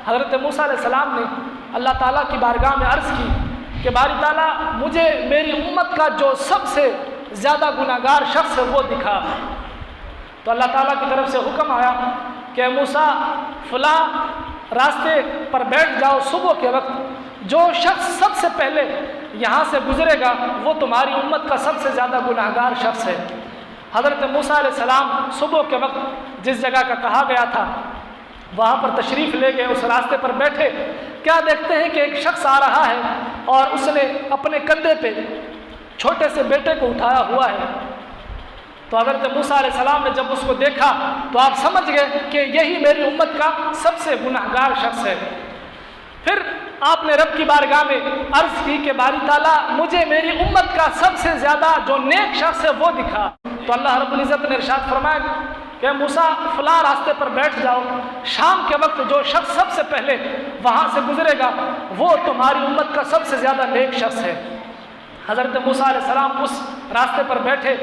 حضرت موسیٰ علیہ السلام نے اللہ تعالیٰ کی بارگاہ میں عرض کی کہ باری تعالیٰ مجھے میری امت کا جو سب سے زیادہ گناہگار شخص ہے وہ دکھا۔ تو اللہ تعالیٰ کی طرف سے حکم آیا کہ موسیٰ فلاں راستے پر بیٹھ جاؤ، صبح کے وقت جو شخص سب سے پہلے یہاں سے گزرے گا وہ تمہاری امت کا سب سے زیادہ گناہگار شخص ہے۔ حضرت موسیٰ علیہ السلام صبح کے وقت جس جگہ کا کہا گیا تھا وہاں پر تشریف لے گئے، اس راستے پر بیٹھے، کیا دیکھتے ہیں کہ ایک شخص آ رہا ہے اور اس نے اپنے کندھے پہ چھوٹے سے بیٹے کو اٹھایا ہوا ہے۔ تو حضرت موسیٰ علیہ السلام نے جب اس کو دیکھا تو آپ سمجھ گئے کہ یہی میری امت کا سب سے گناہگار شخص ہے۔ پھر آپ نے رب کی بارگاہ میں عرض کی کہ باری تعالیٰ مجھے میری امت کا سب سے زیادہ جو نیک شخص ہے وہ دکھا۔ تو اللہ رب العزت نے ارشاد فرمایا کہ موسیٰ فلاں راستے پر بیٹھ جاؤ، شام کے وقت جو شخص سب سے پہلے وہاں سے گزرے گا وہ تمہاری امت کا سب سے زیادہ نیک شخص ہے۔ حضرت موسیٰ علیہ السلام اس راستے پر بیٹھے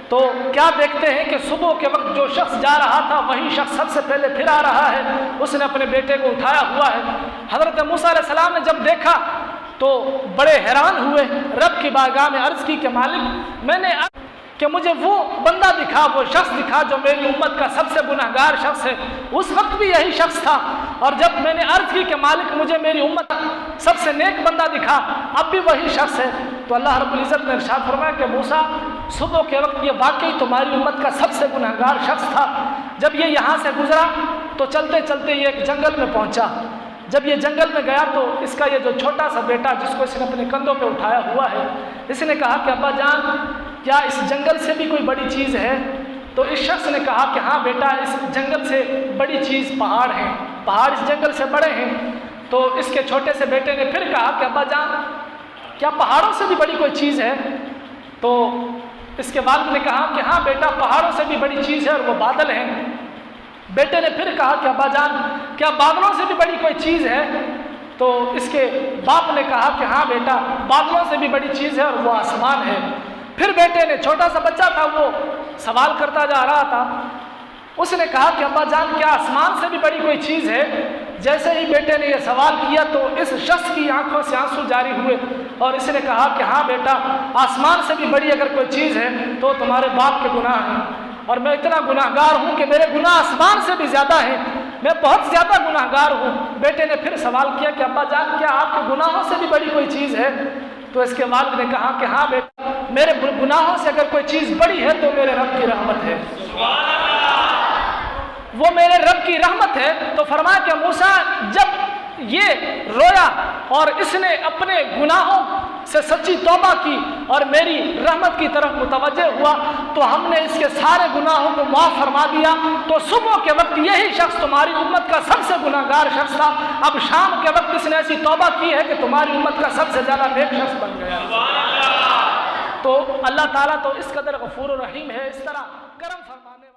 تو کیا دیکھتے ہیں کہ صبح کے وقت جو شخص جا رہا تھا وہی شخص سب سے پہلے پھر آ رہا ہے، اس نے اپنے بیٹے کو اٹھایا ہوا ہے۔ حضرت موسیٰ علیہ السلام نے جب دیکھا تو بڑے حیران ہوئے، رب کی بارگاہ میں عرض کی کہ مالک میں نے کہ مجھے وہ بندہ دکھا، وہ شخص دکھا جو میری امت کا سب سے گناہگار شخص ہے۔ اس وقت بھی یہی شخص تھا، اور جب میں نے عرض کی کہ مالک مجھے میری امت کا سب سے نیک بندہ دکھا، اب بھی وہی شخص ہے۔ تو اللہ رب العزت نے ارشاد فرمایا کہ موسیٰ صبح کے وقت یہ واقعی تمہاری امت کا سب سے گناہگار شخص تھا۔ جب یہ یہاں سے گزرا تو چلتے چلتے یہ ایک جنگل میں پہنچا۔ جب یہ جنگل میں گیا تو اس کا یہ جو چھوٹا سا بیٹا جس کو اس نے اپنے کندھوں پہ اٹھایا ہوا ہے، اس نے کہا کہ ابا جان کیا اس جنگل سے بھی کوئی بڑی چیز ہے؟ تو اس شخص نے کہا کہ ہاں بیٹا، اس جنگل سے بڑی چیز پہاڑ ہیں، پہاڑ اس جنگل سے بڑے ہیں۔ تو اس کے چھوٹے سے بیٹے نے پھر کہا کہ ابا جان کیا پہاڑوں سے بھی بڑی کوئی چیز ہے؟ تو اس کے والد نے کہا کہ ہاں بیٹا، پہاڑوں سے بھی بڑی چیز ہے اور وہ بادل ہیں۔ بیٹے نے پھر کہا کہ ابا جان کیا بادلوں سے بھی بڑی کوئی چیز ہے؟ تو اس کے باپ نے کہا کہ ہاں بیٹا، بادلوں سے بھی بڑی چیز ہے اور وہ آسمان ہے۔ پھر بیٹے نے، چھوٹا سا بچہ تھا وہ سوال کرتا جا رہا تھا، اس نے کہا کہ ابا جان کیا آسمان سے بھی بڑی کوئی چیز ہے؟ جیسے ہی بیٹے نے یہ سوال کیا تو اس شخص کی آنکھوں سے آنسو جاری ہوئے اور اس نے کہا کہ ہاں بیٹا، آسمان سے بھی بڑی اگر کوئی چیز ہے تو تمہارے باپ کے گناہ ہیں، اور میں اتنا گناہگار ہوں کہ میرے گناہ آسمان سے بھی زیادہ ہیں، میں بہت زیادہ گناہگار ہوں۔ بیٹے نے پھر سوال کیا کہ ابا جان کیا آپ کے گناہوں سے بھی بڑی کوئی چیز ہے؟ تو اس کے والد نے کہا کہ ہاں بیٹا، میرے گناہوں سے اگر کوئی چیز بڑی ہے تو میرے رب کی رحمت ہے، وہ میرے رب کی رحمت ہے۔ تو فرمایا کہ موسیٰ جب یہ رویا اور اس نے اپنے گناہوں سے سچی توبہ کی اور میری رحمت کی طرف متوجہ ہوا تو ہم نے اس کے سارے گناہوں کو معاف فرما دیا۔ تو صبح کے وقت یہی شخص تمہاری امت کا سب سے گناہگار شخص تھا، اب شام کے وقت اس نے ایسی توبہ کی ہے کہ تمہاری امت کا سب سے زیادہ نیک شخص بن گیا۔ تو اللہ تعالیٰ تو اس قدر غفور و رحیم ہے، اس طرح کرم فرمانے